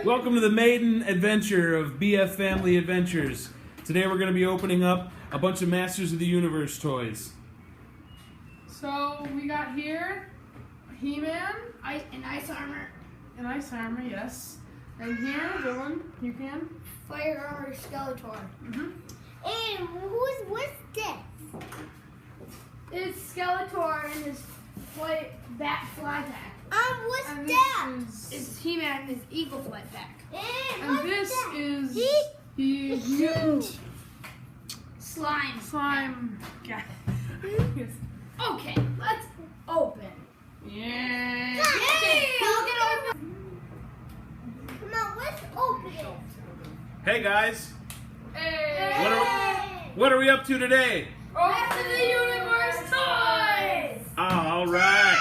Welcome to the maiden adventure of BF Family Adventures. Today we're going to be opening up a bunch of Masters of the Universe toys. So we got here He-Man, and Ice Armor. and Ice Armor, yes. And here, Dylan, you can. Fire Armor Skeletor. And what's this? It's Skeletor and his bat fly pack. What's And that? this is, It's He-Man and his eagle fly pack. and What's this that? is He- the mutant Slime. guy. Okay, let's open. Yeah. Yay! We'll get open. Come on, let's open it. Hey guys, Hey. what are we up to today? Back to the Universe toys. All right.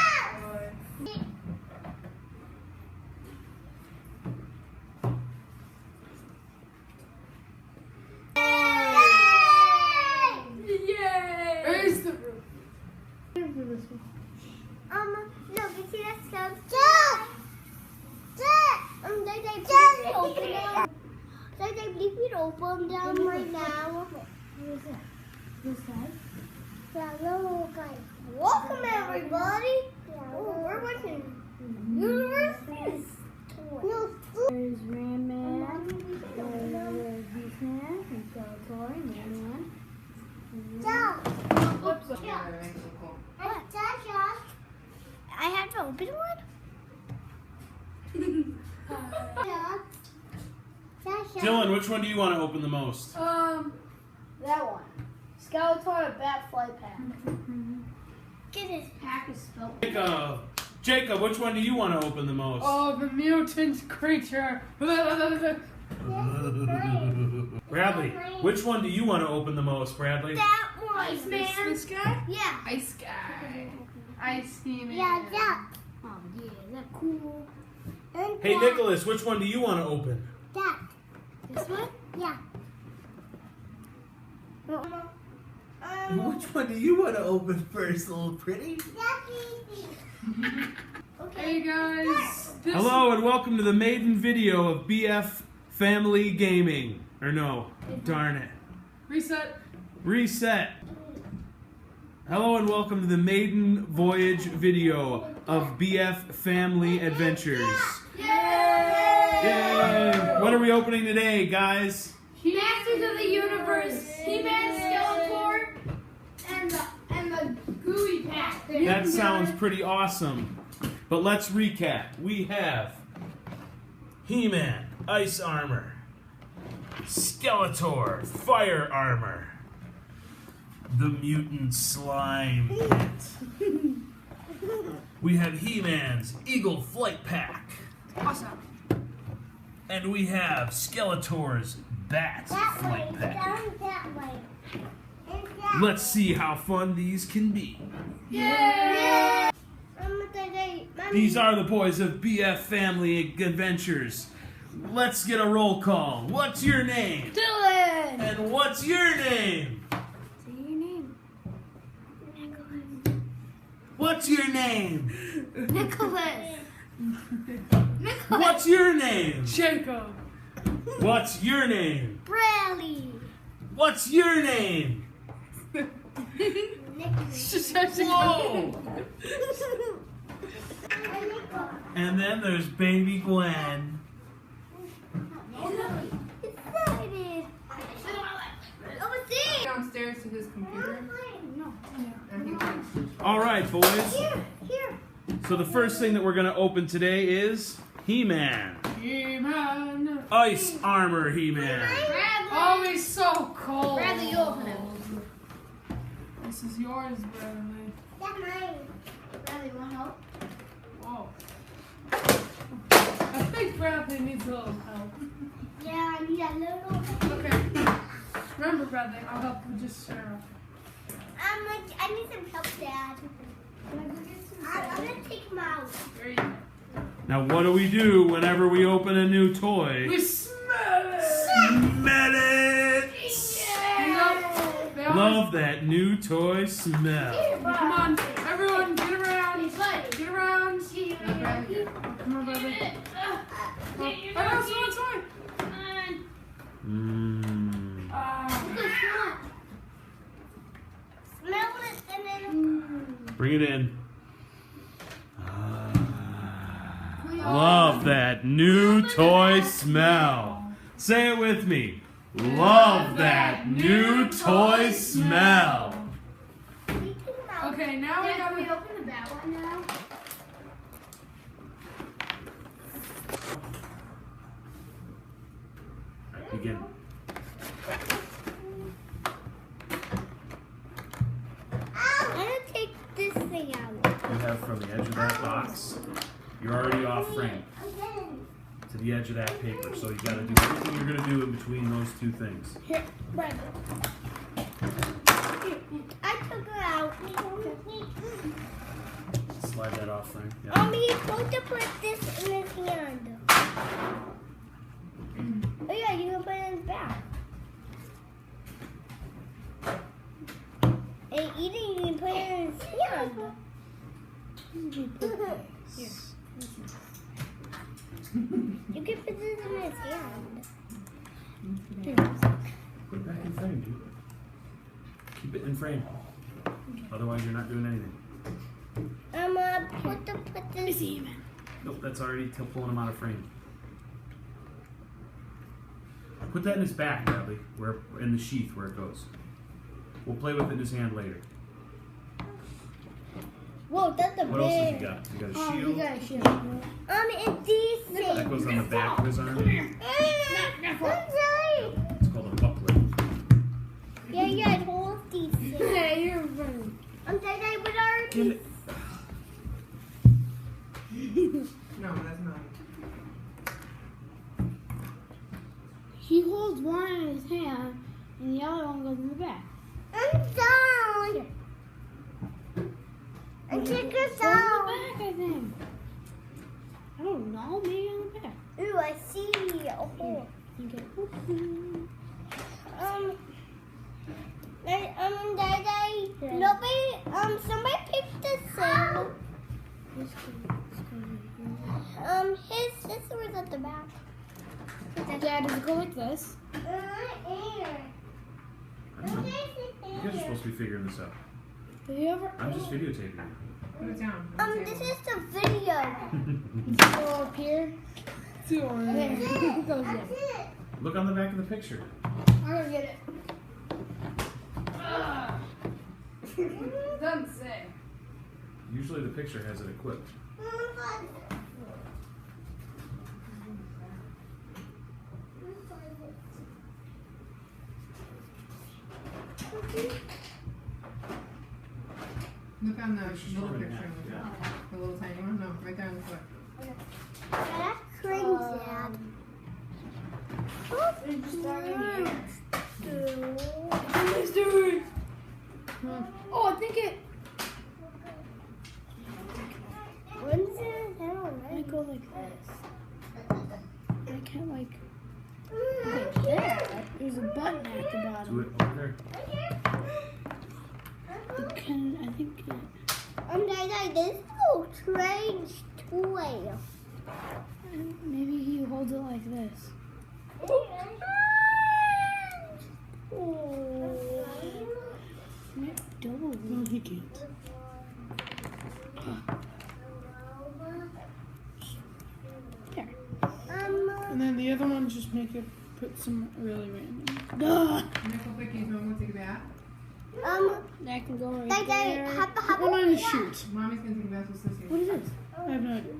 Yay! Where's the roof? No, we see that stuff. They open it. They leave it open down right now. Who's that? This guy? That little guy. Welcome everybody. Oh, we're watching Universe. There's Ram Man, there's Beast Man, and Skeletor, and Man Man. I have to open one? Dylan, which one do you want to open the most? That one. Skeletor bat fly pack. Get it. Pack is spelled. Jacob, which one do you want to open the most? Oh, the mutant creature. Bradley, which one do you want to open the most, Bradley? That one. Iceman. This guy? Yeah. Ice guy. Ice He-Man. Yeah, that. Oh yeah, that's cool. And Hey that. Nicholas, which one do you want to open? That. This one? Yeah. Which one do you want to open first, little pretty? That's easy. Hey guys. This Hello and welcome to the maiden video of BF Family Gaming. Or no, darn it. Reset. Reset. Hello and welcome to the maiden voyage video of BF Family Adventures. Yay! What are we opening today, guys? Masters of the Universe. He-Man, Skeletor, and the gooey pack. That sounds pretty awesome. But let's recap. We have He-Man, Ice Armor, Skeletor, Fire Armor, the Mutant Slime Pit. We have He-Man's Eagle Flight Pack. Awesome. And we have Skeletor's Bat That way. Flight Pack. Down that way. And that. Let's see how fun these can be. Yay! These are the boys of BF Family Adventures. Let's get a roll call. What's your name? Dylan! And what's your name? Say your name. What's your name? Nicholas! What's your name? Jacob. What's your name? Bradley. What's your name? Whoa! And then there's baby Gwen. Excited. Downstairs to his computer. All right, boys. Here. So the first thing that we're going to open today is He-Man. He-Man. Ice Armor He-Man. Oh, he's so cold. Bradley, you open it. This is yours, Bradley. That's mine. Bradley, want help? Whoa. I think Bradley needs a little help. Yeah, I need a little. Okay. Remember, Bradley, I'll help you just share. I need some help, Dad. I'm gonna take him out. There you go. Now, what do we do whenever we open a new toy? We smell it. Smell it! They always- Love that new toy smell. Come on, everyone, get around. He's like, Get around. He-Man. Yeah, yeah. Come on, baby. Oh, no, it's fine. Smell it and then. Bring it in. Love that new toy smell. Say it with me. Love that new toy smell. Okay, now we Can we gotta. open the bad one now? Begin. I'm gonna take this thing out. You have from the edge of that box. You're already off frame to the edge of that paper. So you gotta do everything you're gonna do in between those two things. Here, Brad. I took it out. Slide that off frame. Yeah. He's supposed to put this in his hand. Oh yeah, you can put it in his back. And eating, you can put it in his hand. Here. You can put this in his hand. Put it back in frame, dude. Keep it in frame. Otherwise, you're not doing anything. I'm gonna put this. Nope, that's already pulling him out of frame. Put that in his back, Bradley, where in the sheath where it goes. We'll play with it in his hand later. Whoa, that's a What else has he big. got? You got a Oh, shield. you got a shield. It's these That things. goes on the back of his arm. I'm sorry. It's called a buckler. Yeah, it holds these things. Hey, you're running. I'm sorry, I would already. Give it. No, that's not. He holds one in his hand, and the other one goes in the back. I'm sorry. And take this Go in the out. back, I think. I don't know, maybe on the back. Ooh, I see a hole. Okay. Nobody, somebody picked this up. His sister was at the back. Dad, does it go like this? I don't know. You guys are supposed to be figuring this out. Have you ever? I'm just videotaping it. Put it down. This is the video. Go up here. There. It goes there. it. Look on the back of the picture. I'm gonna get it. It doesn't say. Usually the picture has it equipped. Look on the little picture. The little tiny one. No, right there on the foot. That's cringe, Dad. Oh, I think it. When's it? I don't I know. go like this. I can't like that. There's a button at the Do bottom. it over there. I think it. Dad, this is a strange toy. Maybe he holds it like this. Maybe double. No, he can't. There. And then the other one, just make it put some really random. Nickel pickies. No one will take a bath. That can go right Dad, there. Put one on the shoot. Mommy's gonna take a bath with Sissy. What is this? I have no idea.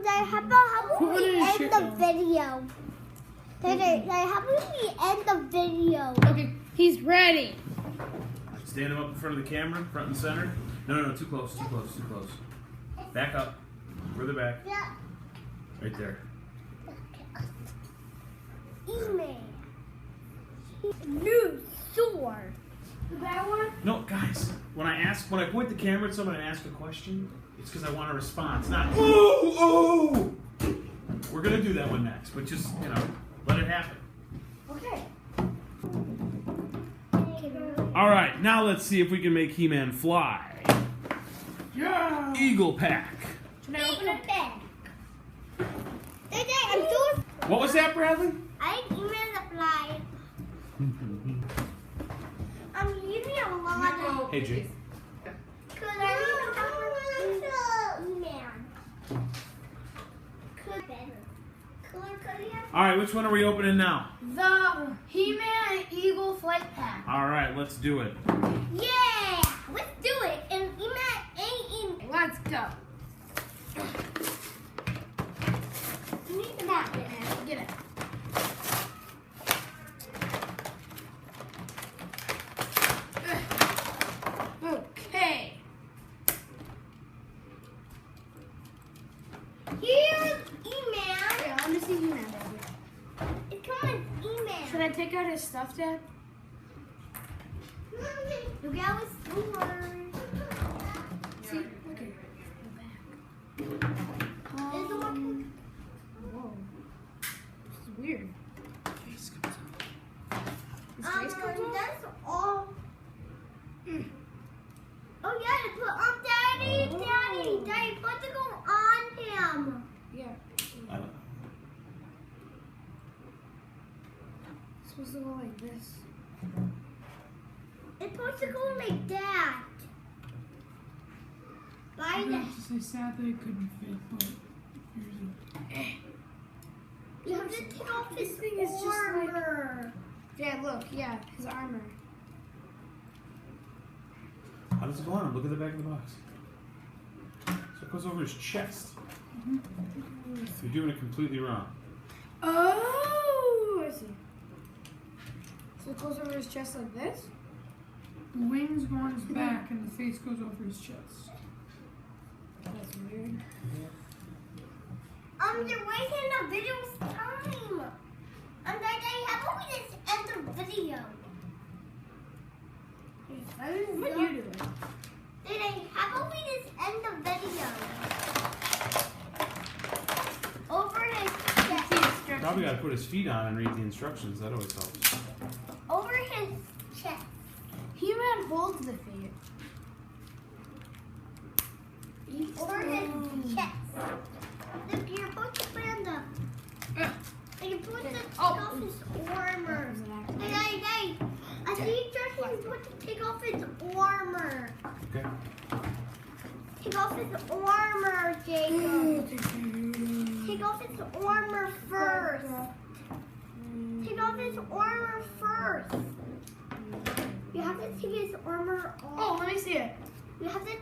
Dad, how about Put one in we his end shirt, the though. video? Dad, how about we end the video? Okay, he's ready. Stand him up in front of the camera, front and center. No, too close, too close, too close. Back up. Further back. Yeah. Right there. Email. New sword. That one? No, guys, when I point the camera at someone and ask a question, it's because I want a response, not ooh. We're gonna do that one next, but just, let it happen. Okay. All right, now let's see if we can make He-Man fly. Yeah. Eagle pack. Should I open it? Dad, I'm so. What was that, Bradley? I emailed the fly. I'm using a lot of. Hey, Jake. Could I read the email? Could better. All right, which one are we opening now? The He-Man Eagle Flight Pack. All right, let's do it. Yeah, let's do it. And email ain't in. Let's go. You need the back. Get it. Okay. Here's email. Yeah, let me see He-Man. It's coming email. Should I take out his stuff, Dad? Look how it's stored. See? Look at it. Go back. There's the one. Whoa. This is weird. His face comes off? That's all. Oh yeah, to put on Daddy, put the go on him. Yeah. I don't- It's supposed to go like this. It's supposed to go like that. By the. I sad that it couldn't fit, but here's it. You have to take off his thing is just like- armor. Dad, look. Yeah, his armor. How does it go on him? Look at the back of the box. So it goes over his chest. You're doing it completely wrong. Oh, I see. So it goes over his chest like this? The wings go on his back and the face goes over his chest. That's weird. You're wasting the video's time. Daddy, how about we just end the video? What are you doing? Daddy, how about we just end the video? Over his chest. Probably got to put his feet on and read the instructions. That always helps. Over his chest. He-Man holds the feet. Over his chest. Look, you're supposed to put on the. And you put the take off his armor. Hey, I see instructions. You put to take off his armor. Okay. Take off his armor, Jacob. Take off his armor first. Take off his armor first. You have to take his armor off. Oh, let me see it. You have to